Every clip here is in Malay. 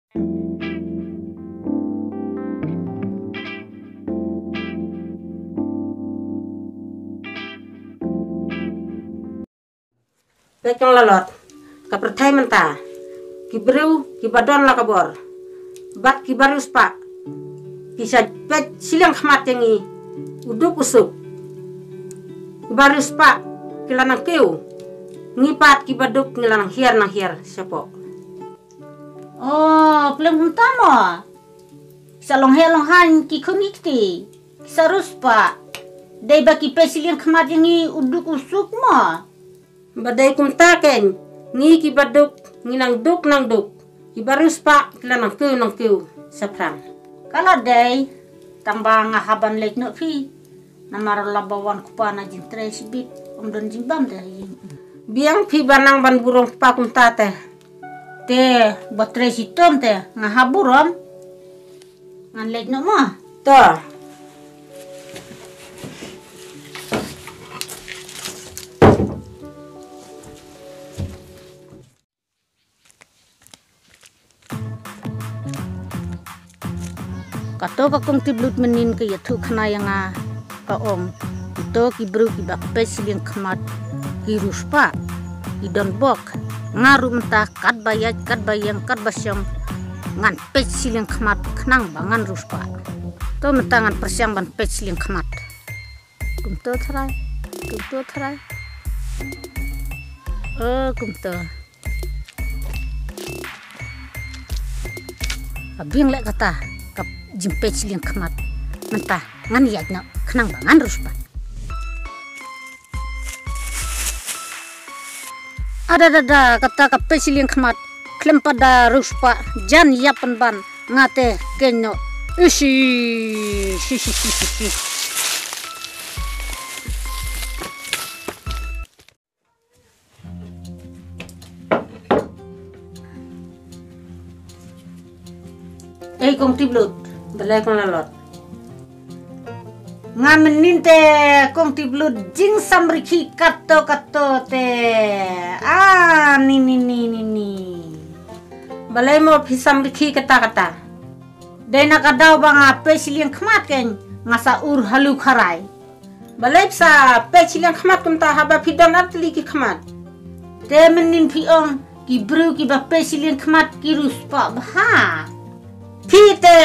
Pekong lalot, kapertai menta, kibrew kibadon la kabor, bat kibarus pak, kisah pet silang khmat yangi, uduk usuk, kibarus pak, kilanang keu, ngipat kibaduk ngilanang hiar siapa? Oh, pelem utama. Kisah long han kikunikti, kisah rus pak, dai baki pet silang khmat yangi uduk usuk ma. Badai kumtaken, ngi kibaduk nginang duk nang duk, kibarus pak kilanang keu saprang. Kalau dai tambah ngahaban lek no pi, namar labawan kupana jintre sibit don jimbam dai. Biang pi banang ban burung pa kumtate. Te batre sitom te ngahaburom ngan lek no mah. To. Kato kakong tiblut menin ke yathu khana yanga ka om ito kibru ki bakpe siling khmat ki ruspa idon bok ngaru menta kat bayang kat basyam ngan pe siling khmat khnang bangan ruspa to menta ngan persyam ban pe siling khmat kumto tharai kumto abing lek kata jimpe siling khmat mentah ngan yatna khnang bangan ruspa ada kata kape siling khmat klem pada ruspa jan yapan ban ngate kenyo ishi kong tiblut Balai kong lalot. Ngamenin te kong tiblut jing samriki kato te ni Balai mo pisam riki kata. dai nakadaw banga pe siling khmat ken ngasa ur halu kharai Balai psa pe silang khmat kumta haba pidon artli ki khmat. te menin piong ki bru ki ba pe siling khmat ki ruspa bha Pite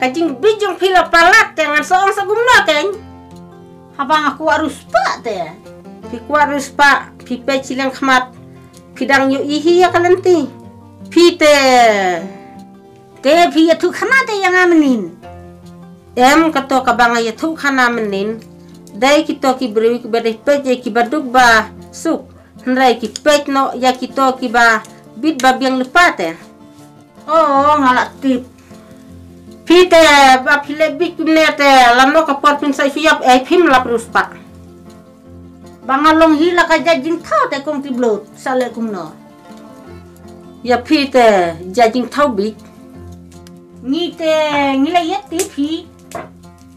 kajing bijong pila palat dengan seorang sagumna ken. habang aku arus pa te Pi kuarus pa pi pe silang khmat. Pidang yu ihi ya kalenti. Pite te pi yathu khana te yang amenin em kato kabanga yathu khana menin. Dai kito ki beri ki badai pe je ki baduk ba suk. Hnrai ki pe no ya kito ki ba bit babiang lepate. oh ngalak tip Pite ba pile bit nete lano kapor pin sai fiap phim la pruspa. bangalong hila ka jajing thau te kong tiblut sale kumno Ya pite jajing thau bit. ngile yet ti pi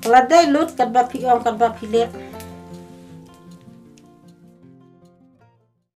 La dai lut kat ba pi kat ba pile.